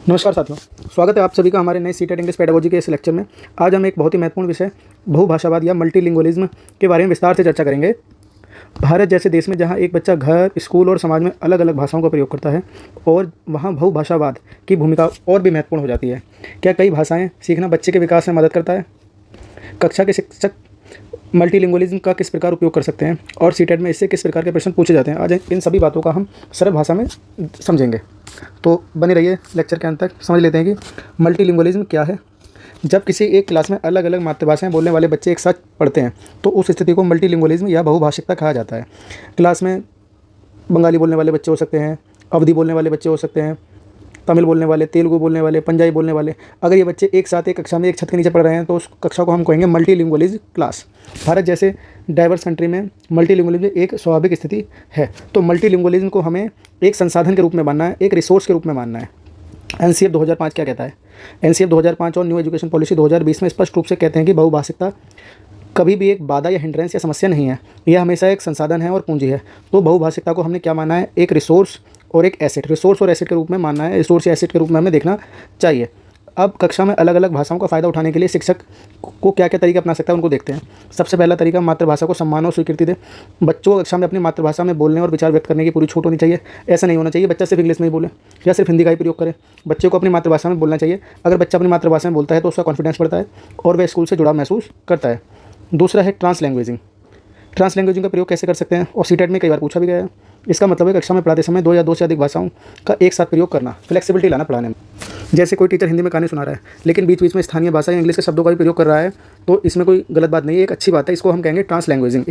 नमस्कार साथियों, स्वागत है आप सभी का हमारे नए सीटेट इंग्लिश पेडागोजी के इस लेक्चर में। आज हम एक बहुत ही महत्वपूर्ण विषय बहुभाषावाद या मल्टीलिंगुअलिज्म के बारे में विस्तार से चर्चा करेंगे। भारत जैसे देश में जहां एक बच्चा घर, स्कूल और समाज में अलग अलग भाषाओं का प्रयोग करता है और वहां बहुभाषावाद की भूमिका और भी महत्वपूर्ण हो जाती है। क्या कई भाषाएँ सीखना बच्चे के विकास में मदद करता है? कक्षा के शिक्षक मल्टीलिंगुअलिज्म का किस प्रकार उपयोग कर सकते हैं और सीटेट में इससे किस प्रकार के प्रश्न पूछे जाते हैं, आज इन सभी बातों का हम सरल भाषा में समझेंगे। तो बने रहिए लेक्चर के अंत तक। समझ लेते हैं कि मल्टीलिंगुअलिज्म क्या है। जब किसी एक क्लास में अलग अलग मातृभाषाएं बोलने वाले बच्चे एक साथ पढ़ते हैं तो उस स्थिति को मल्टीलिंगुअलिज्म या बहुभाषिकता कहा जाता है। क्लास में बंगाली बोलने वाले बच्चे हो सकते हैं, अवधी बोलने वाले बच्चे हो सकते हैं, तमिल बोलने वाले, तेलुगु बोलने वाले, पंजाबी बोलने वाले। अगर ये बच्चे एक साथ एक कक्षा में एक छत के नीचे पढ़ रहे हैं तो उस कक्षा को हम कहेंगे मल्टीलिंगुअलिज्म क्लास। भारत जैसे डाइवर्स कंट्री में मल्टीलिंगुअलिज्म एक स्वाभाविक स्थिति है। तो मल्टीलिंगुअलिज्म को हमें एक संसाधन के रूप में मानना है, एक रिसोर्स के रूप में मानना है। एनसीएफ 2005 क्या कहता है? एनसीएफ 2005 और न्यू एजुकेशन पॉलिसी 2020 में स्पष्ट रूप से कहते हैं कि बहुभाषिकता कभी भी एक बाधा या हिंड्रेंस या समस्या नहीं है, यह हमेशा एक संसाधन है और पूंजी है। तो बहुभाषिकता को हमने क्या माना है? एक रिसोर्स और एक एसेट। रिसोर्स और एसेट के रूप में मानना है, रिसोर्स या एसेट के रूप में हमें देखना चाहिए। अब कक्षा में अलग अलग भाषाओं का फ़ायदा उठाने के लिए शिक्षक को क्या क्या तरीका अपना सकता है उनको देखते हैं। सबसे पहला तरीका, मातृभाषा को सम्मान और स्वीकृति दे। बच्चों को कक्षा में अपनी मातृभाषा में बोलने और विचार व्यक्त करने की पूरी छूट होनी चाहिए। ऐसा नहीं होना चाहिए बच्चा सिर्फ इंग्लिश में ही बोले या सिर्फ हिंदी का ही प्रयोग करे। बच्चे को अपनी मातृभाषा में बोलना चाहिए। अगर बच्चा अपनी मातृभाषा में बोलता है तो उसका कॉन्फिडेंस बढ़ता है और वह स्कूल से जुड़ाव महसूस करता है। दूसरा है ट्रांस लैंग्वेजिंग। ट्रांस लैंग्वेजिंग का प्रयोग कैसे कर सकते हैं और सीटेट में कई बार पूछा भी गया है। इसका मतलब है कक्षा में पढ़ाते समय दो या दो से अधिक भाषाओं का एक साथ प्रयोग करना, फ्लेक्सिबिलिटी लाना पढ़ाने में। जैसे कोई टीचर हिंदी में कहानी सुना रहा है लेकिन बीच बीच में स्थानीय भाषा या इंग्लिश के शब्दों का भी प्रयोग कर रहा है तो इसमें कोई गलत बात नहीं है, एक अच्छी बात है। इसको हम कहेंगे ट्रांस लैंग्वेजिंग।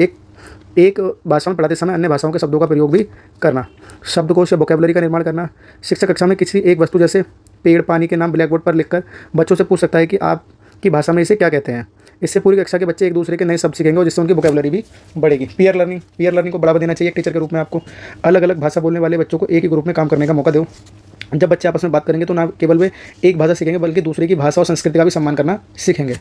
एक भाषा में पढ़ाते समय अन्य भाषाओं के शब्दों का प्रयोग भी करना। शब्दकोश या वोकैबुलरी का निर्माण करना। शिक्षक कक्षा में किसी एक वस्तु जैसे पेड़, पानी के नाम ब्लैक बोर्ड पर लिखकर बच्चों से पूछ सकता है कि आपकी भाषा में इसे क्या कहते हैं। इससे पूरी कक्षा के बच्चे एक दूसरे के नए शब्द सीखेंगे और जिससे उनकी वोकैबुलरी भी बढ़ेगी। पीयर लर्निंग को बढ़ावा देना चाहिए एक टीचर के रूप में। आपको अलग अलग भाषा बोलने वाले बच्चों को एक ही ग्रुप में काम करने का मौका दो। जब बच्चे आपस में बात करेंगे तो ना केवल वे एक भाषा सीखेंगे बल्कि दूसरे की भाषा और संस्कृति का भी सम्मान करना सीखेंगे।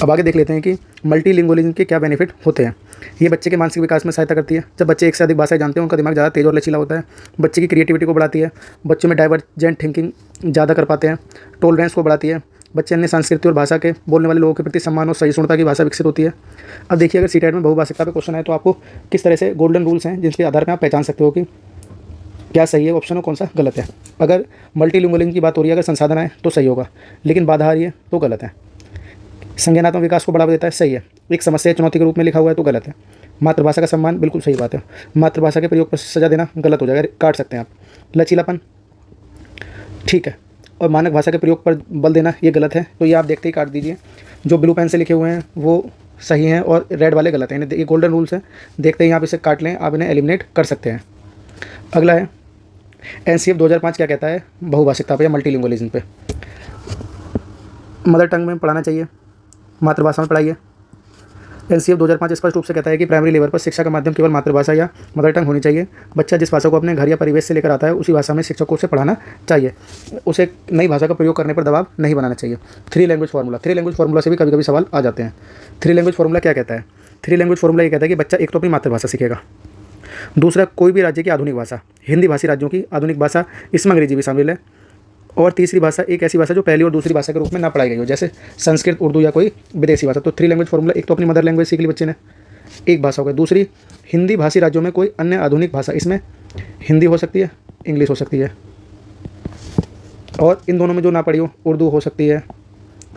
अब आगे देख लेते हैं कि मल्टीलिंगुअलिज्म के क्या बेनिफिट होते हैं। ये बच्चे के मानसिक विकास में सहायता करती है। जब बच्चे एक से अधिक भाषाएं जानते हैं उनका दिमाग ज़्यादा तेज और लचीला होता है। बच्चे की क्रिएटिविटी को बढ़ाती है। बच्चों में डाइवर्जेंट थिंकिंग ज़्यादा कर पाते हैं। टॉलरेंस को बढ़ाती है। बच्चे अन्य संस्कृति और भाषा के बोलने वाले लोगों के प्रति सम्मान और सहिष्णुता की भाषा विकसित होती है। अब देखिए, अगर सीटेट में बहुभाषिकता पे क्वेश्चन है तो आपको किस तरह से गोल्डन रूल्स हैं जिनके आधार पर आप पहचान सकते हो कि क्या सही है ऑप्शन और कौन सा गलत है। अगर मल्टीलिंगुअलिज्म की बात हो रही है, अगर संसाधन है तो सही होगा, लेकिन बाधा आ रही है तो गलत है। संज्ञानात्मक विकास को बढ़ावा देता है, सही है। एक समस्या चुनौती के रूप में लिखा हुआ है तो गलत है। मातृभाषा का सम्मान, बिल्कुल सही बात है। मातृभाषा के प्रयोग पर सजा देना गलत हो जाएगा, काट सकते हैं आप। लचीलापन, ठीक है। और मानक भाषा के प्रयोग पर बल देना ये गलत है, तो ये आप देखते ही काट दीजिए। जो ब्लू पेन से लिखे हुए हैं वो सही हैं और रेड वाले गलत हैं। ये गोल्डन रूल्स हैं, देखते ही आप इसे काट लें, आप इन्हें एलिमिनेट कर सकते हैं। अगला है एनसीएफ 2005 क्या कहता है बहुभाषिकता पे या मल्टीलिंगुअलिज्म पे। मदर टंग में पढ़ाना चाहिए, मातृभाषा में पढ़ाइए। एनसीएफ 2005 स्पष्ट रूप से कहता है कि प्राइमरी लेवल पर शिक्षा का माध्यम केवल मातृभाषा या मदर टंग होनी चाहिए। बच्चा जिस भाषा को अपने घर या परिवेश से लेकर आता है उसी भाषा में शिक्षक को उसे पढ़ाना चाहिए। उसे नई भाषा का प्रयोग करने पर दबाव नहीं बनाना चाहिए। थ्री लैंग्वेज फार्मूला से भी कभी कभी सवाल आ जाते हैं। थ्री लैंग्वेज फार्मूला क्या कहता है? थ्री लैंग्वेज फार्मूला ये कहता है कि बच्चा एक तो अपनी मातृभाषा सीखेगा, दूसरा कोई भी राज्य की आधुनिक भाषा, हिंदी भाषी राज्यों की आधुनिक भाषा, इसमें अंग्रेजी भी शामिल है, और तीसरी भाषा एक ऐसी भाषा जो पहली और दूसरी भाषा के रूप में ना पढ़ाई गई हो, जैसे संस्कृत, उर्दू या कोई विदेशी भाषा। तो थ्री लैंग्वेज फार्मूला, एक तो अपनी मदर लैंग्वेज सीख ली बच्चे ने, एक भाषा हो गई। दूसरी, हिंदी भाषी राज्यों में कोई अन्य आधुनिक भाषा, इसमें हिंदी हो सकती है, इंग्लिश हो सकती है, और इन दोनों में जो ना पढ़ी हो, उर्दू हो सकती है,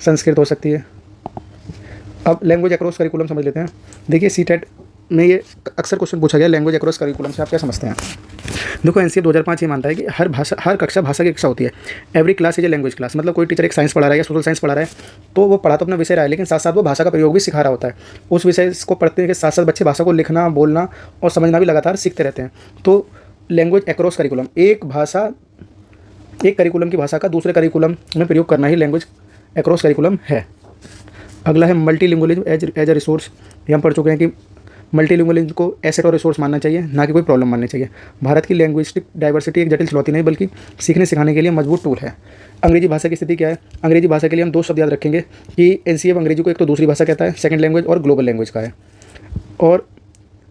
संस्कृत हो सकती है। अब लैंग्वेज अक्रॉस करिकुलम समझ लेते हैं। देखिए, सीटेट में ये अक्सर क्वेश्चन पूछा गया, लैंग्वेज अक्रॉस करिकुलम से आप क्या समझते हैं। देखो, एनसीएफ 2005 ये मानता है कि हर कक्षा भाषा की कक्षा होती है। Every class is a language class. मतलब कोई टीचर एक साइंस पढ़ा रहा है या सोशल साइंस पढ़ा रहा है तो वो पढ़ा तो अपना विषय रहा है, लेकिन साथ साथ वो भाषा का प्रयोग भी सिखा रहा होता है। उस विषय को पढ़ने के साथ साथ बच्चे भाषा को लिखना, बोलना और समझना भी लगातार सीखते रहते हैं। तो लैंग्वेज अक्रॉस करिकुलम, एक करिकुलम की भाषा का दूसरे करिकुलम में प्रयोग करना ही लैंग्वेज अक्रॉस करिकुलम है। अगला है मल्टीलिंगुअलिज्म एज ए रिसोर्स। ये हम पढ़ चुके हैं कि मल्टीलिंगुअलिज्म को एसेट और रिसोर्स मानना चाहिए, ना कि कोई प्रॉब्लम माननी चाहिए। भारत की लैंग्विस्टिक डाइवर्सिटी एक जटिल चुनौती नहीं बल्कि सीखने सिखाने के लिए मजबूत टूल है। अंग्रेजी भाषा की स्थिति क्या है? अंग्रेजी भाषा के लिए हम दो शब्द याद रखेंगे कि एनसीएफ अंग्रेजी को एक तो दूसरी भाषा कहता है, सेकंड लैंग्वेज, और ग्लोबल लैंग्वेज का है। और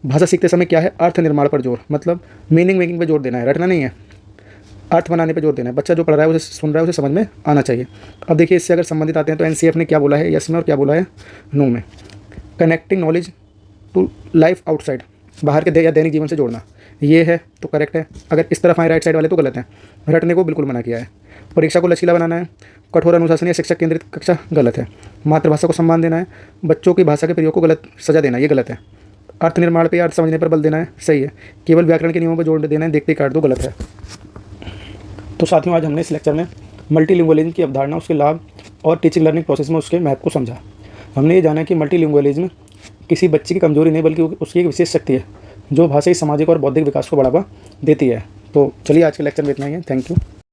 भाषा सीखते समय क्या है? अर्थ निर्माण पर जोर, मतलब मीनिंग मेकिंग पर जोर देना है, रटना नहीं है। अर्थ बनाने पे जोर देना है। बच्चा जो पढ़ रहा है, उसे सुन रहा है, उसे समझ में आना चाहिए। अब देखिए, इससे अगर संबंधित आते हैं तो एनसीएफ ने क्या बोला है यस में और क्या बोला है नो में। Connecting knowledge to life outside, बाहर के या दैनिक जीवन से जोड़ना, ये है तो करेक्ट है। अगर इस तरफ आए राइट साइड वाले तो गलत है। रटने को बिल्कुल मना किया है। परीक्षा को लचीला बनाना है, कठोर अनुशासन या शिक्षक केंद्रित कक्षा, गलत है। मातृभाषा को सम्मान देना है, बच्चों की भाषा के प्रयोग को गलत सजा देना, ये गलत है। अर्थ निर्माण पे या अर्थ समझने पर बल देना है, सही है। केवल व्याकरण के नियमों पर जोड़ देना है, देखते ही काट दो, गलत है। तो साथियों, आज हमने इस लेक्चर में मल्टीलिंगुअलिज्म की अवधारणा, उसके लाभ और टीचिंग लर्निंग प्रोसेस में उसके महत्व को समझा। हमने ये जाना कि मल्टीलिंगुअलिज्म किसी बच्चे की कमजोरी नहीं बल्कि उसकी एक विशेष शक्ति है जो भाषाई, सामाजिक और बौद्धिक विकास को बढ़ावा देती है। तो चलिए, आज के लेक्चर में इतना ही है। Thank you.